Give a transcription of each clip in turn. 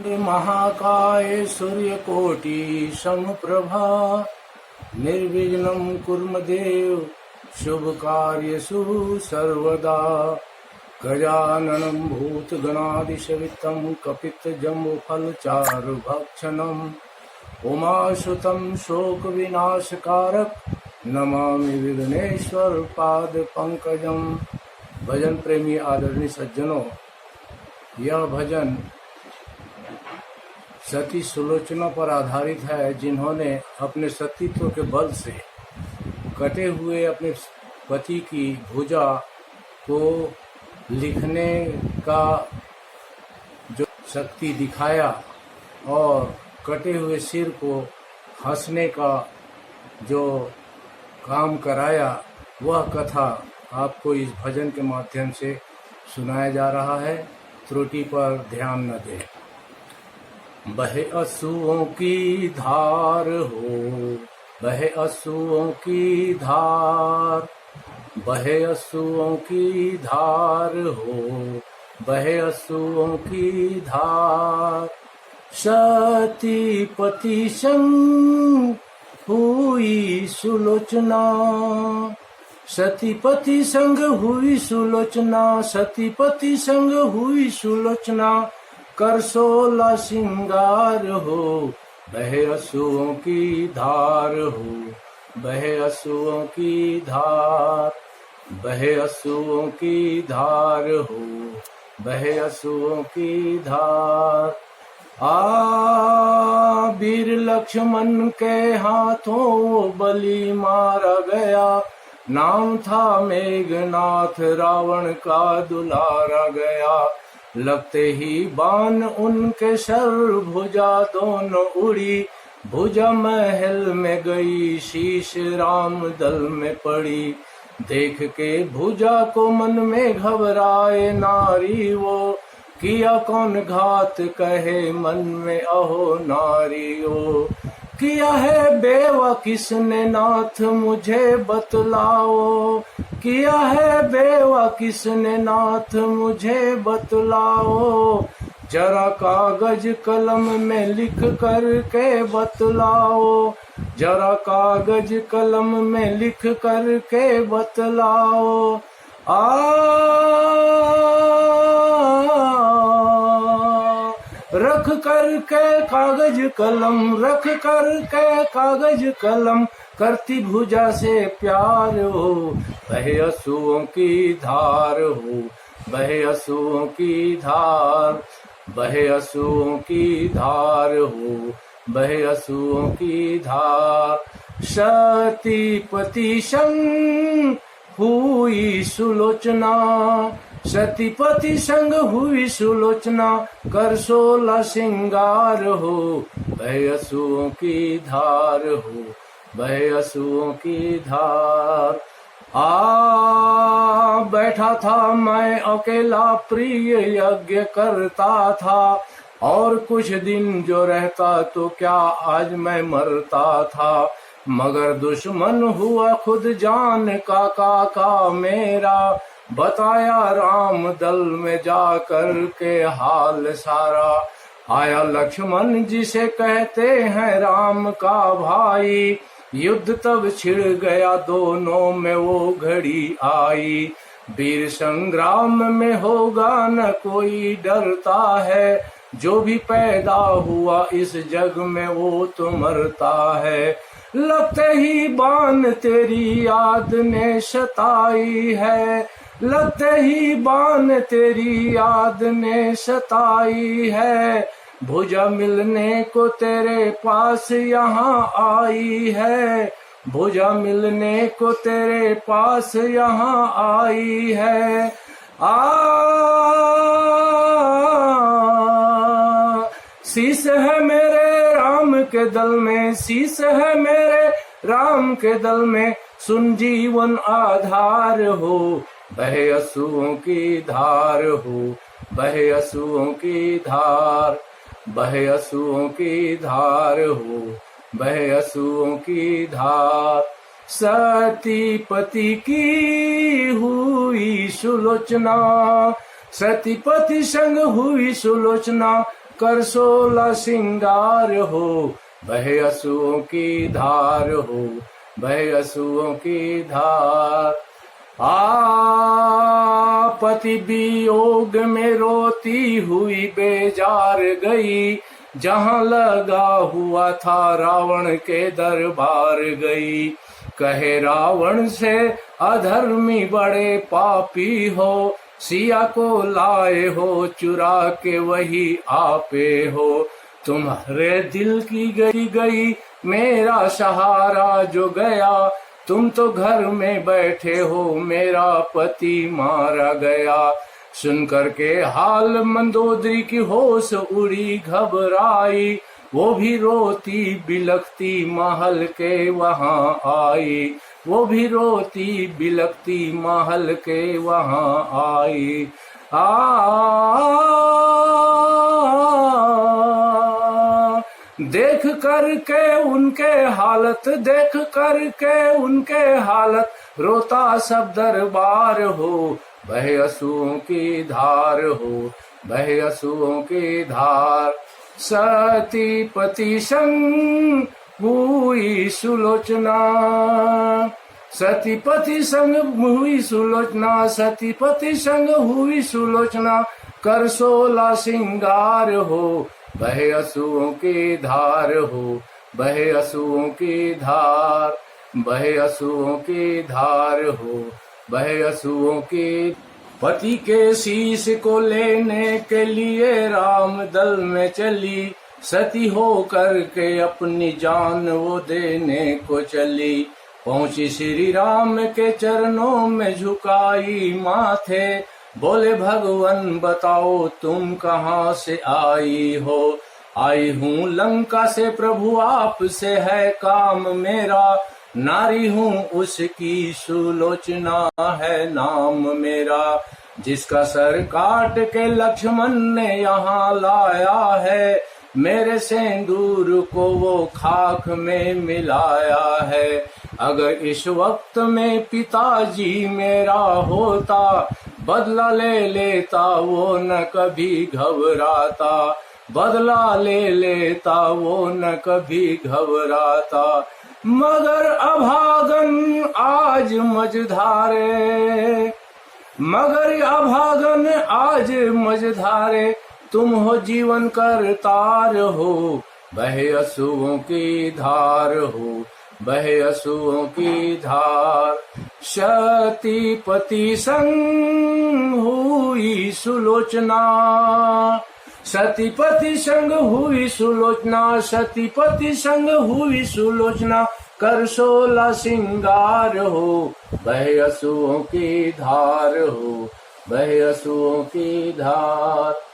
महाकाय सूर्यकोटि समप्रभा निर्विघ्नं कुर्मदेव शुभकार्येषु सर्वदा। गजाननं भूतगणाधिसेवितं कपित्तजम्बूफलचारुभक्षणम् उमासुतं शोकविनाशकारक नमामि विघ्नेश्वर पादपंकजं। भजन प्रेमी आदरणीय सज्जनों, यह भजन सती सुलोचना पर आधारित है, जिन्होंने अपने सतीत्व के बल से कटे हुए अपने पति की भुजा को लिखने का जो शक्ति दिखाया और कटे हुए सिर को हंसने का जो काम कराया, वह कथा आपको इस भजन के माध्यम से सुनाया जा रहा है। त्रुटि पर ध्यान न दें। बहे अश्रुओं की धार हो, बहे अश्रुओं की धार, बहे अश्रुओं की धार हो, बहे अश्रुओं की धार। सती पति संग हुई सुलोचना, सतीपति संग हुई सुलोचना, सतीपति संग हुई सुलोचना। कर 16 श्रृंगार हो, बहे अश्रुओं की धार हो, बहे अश्रुओं की धार, बहे अश्रुओं की धार हो, बहे अश्रुओं की धार। वीर लक्ष्मण के हाथों बलि मारा गया, नाम था मेघनाथ रावण का दुलारा गया। लगते ही बाण उनके सर भुजा दोनों उड़ी, भुजा महल में गई शीश राम दल में पड़ी। देख के भुजा को मन में घबराए नारी वो, किया कौन घात कहे मन में अहो नारी ओ। किया है बेवा किसने नाथ मुझे बतलाओ, किया है बेवा किसने नाथ मुझे बतलाओ। जरा कागज कलम में लिख कर के बतलाओ, जरा कागज कलम में लिख कर के बतलाओ। रख कर के कागज कलम, रख कर के कागज कलम, करती भुजा से प्यार हो। बहे अश्रुओं की धार हो, बहे अश्रुओं की धार, बहे अश्रुओं की धार हो, बहे अश्रुओं की धार। सती पति संग हुई सुलोचना, सतीपति संग हुई सुलोचना। कर 16 श्रृंगार हो, बहे अश्रुओं की धार हो, बहे अश्रुओं की धार। बैठा था मैं अकेला प्रिय यज्ञ करता था, और कुछ दिन जो रहता तो क्या आज मैं मरता था। मगर दुश्मन हुआ खुद जान का काका मेरा, बताया राम दल में जाकर के हाल सारा। आया लक्ष्मण जिसे कहते हैं राम का भाई, युद्ध तब छिड़ गया दोनों में वो घड़ी आई। वीर संग्राम में होगा न कोई डरता है, जो भी पैदा हुआ इस जग में वो तो मरता है। लगते ही बाण तेरी याद ने सताई है, लगते ही बाण तेरी याद ने सताई है। भुजा मिलने को तेरे पास यहाँ आई है, भुजा मिलने को तेरे पास यहाँ आई है। शीश है मेरे राम के दल में, शीश है मेरे राम के दल में, सुन जीवन आधार हो। बहे अश्रुओं की धार हो, बहे अश्रुओं की धार, बहे अश्रुओं की धार हो, बहे अश्रुओं की धार। सतीपति की हुई सुलोचना, सतीपति संग हुई सुलोचना। कर 16 सिंगार हो, बहे आंसुओं की धार हो, बहे आंसुओं की धार। पति वियोग में रोती हुई बेजार गई, जहां लगा हुआ था रावण के दरबार गई। कहे रावण से अधर्मी बड़े पापी हो, सिया को लाए हो चुरा के वही आपे हो। तुम्हारे दिल की गई मेरा सहारा जो गया, तुम तो घर में बैठे हो मेरा पति मारा गया। सुनकर के हाल मंदोदरी की होश उड़ी घबराई, वो भी रोती बिलखती महल के वहां आई, वो भी रोती बिलखती महल के वहां आई। देख करके उनके हालत, देख करके उनके हालत, रोता सब दरबार हो, बहे आंसुओं की धार हो, बहे आंसुओं की धार। सती पति संग हुई सुलोचना, सती पति संग हुई सुलोचना, सती पति संग हुई सुलोचना, कर 16 सिंगार हो, बहे आंसुओं की धार हो, बहे आंसुओं की धार, बहे आंसुओं की धार हो, बहे आंसुओं की। पति के शीश को लेने के लिए राम दल में चली, सती हो करके अपनी जान वो देने को चली। पहुंची श्री राम के चरणों में झुकाई माथे, बोले भगवन बताओ तुम कहाँ से आई हो। आई हूँ लंका से प्रभु आप से है काम मेरा, नारी हूँ उसकी सुलोचना है नाम मेरा। जिसका सर काट के लक्ष्मण ने यहाँ लाया है, मेरे सिंदूर को वो खाक में मिलाया है। अगर इस वक्त में पिताजी मेरा होता, बदला ले लेता वो न कभी घबराता, बदला ले लेता वो न कभी घबराता। मगर अभागन आज मझधारे, मगर अभागन आज मझधारे, तुम हो जीवन करतार हो, बहे आंसुओं की धार हो, बहे आंसुओं की धार। सती पति संग हुई सुलोचना, सती पति संग हुई सुलोचना, सती पति संग हुई सुलोचना, कर 16 सिंगार हो, बहे आंसुओं की धार हो, बहे आंसुओं की धार।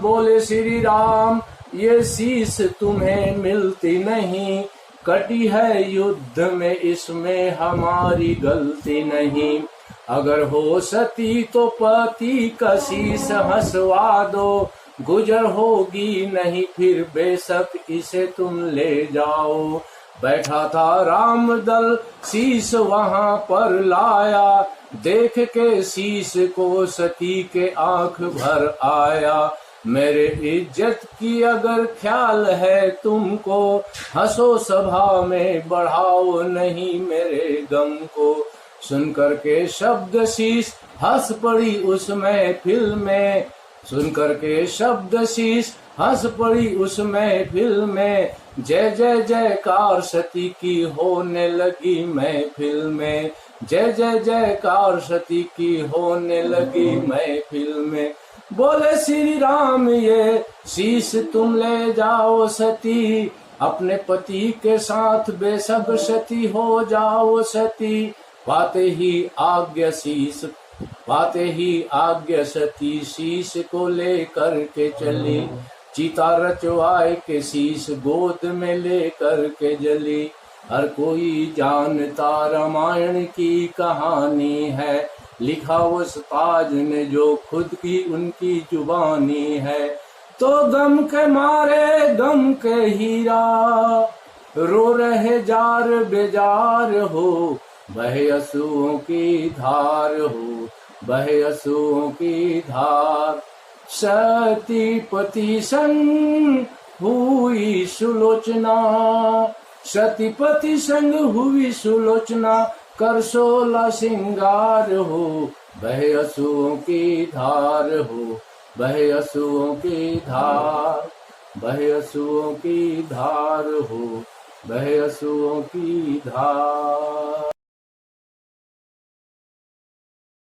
बोले श्री राम ये शीश तुम्हें मिलती नहीं, कटी है युद्ध में इसमें हमारी गलती नहीं। अगर हो सती तो पति का शीश हंसवा दो, गुजर होगी नहीं फिर बेशक इसे तुम ले जाओ। बैठा था राम दल शीश वहां पर लाया, देख के शीश को सती के आंख भर आया। मेरे इज्जत की अगर ख्याल है तुमको, हंसो सभा में बढ़ाओ नहीं मेरे गम को। सुनकर के शब्द शीश हंस पड़ी उस महफिल में, सुनकर के शब्द शीश हंस पड़ी उस महफिल में। जय जय जयकार सती की होने लगी महफिल में, जय जय जयकार सती की होने लगी महफिल में। बोले श्री राम ये शीश तुम ले जाओ सती, अपने पति के साथ बेशक सती हो जाओ सती। पाते ही आज्ञा शीश, पाते ही आज्ञा सती शीश को लेकर के चली। चिता रचवाए के शीश गोद में लेकर के जली। हर कोई जानता रामायण की कहानी है, लिखा उस ताज ने जो खुद की उनकी जुबानी है। तो गम के मारे गम के हीरा, रो रहे जार बेजार हो, बहे आंसुओं की धार हो, बहे आंसुओं की धार। सतीपति संग हुई सुलोचना, सतीपति संग हुई सुलोचना, कर 16 सिंगार हो, बहे असुओं की धार हो, बहे असुओं की धार, बहे असुओं की धार हो, बहे असुओं की धार।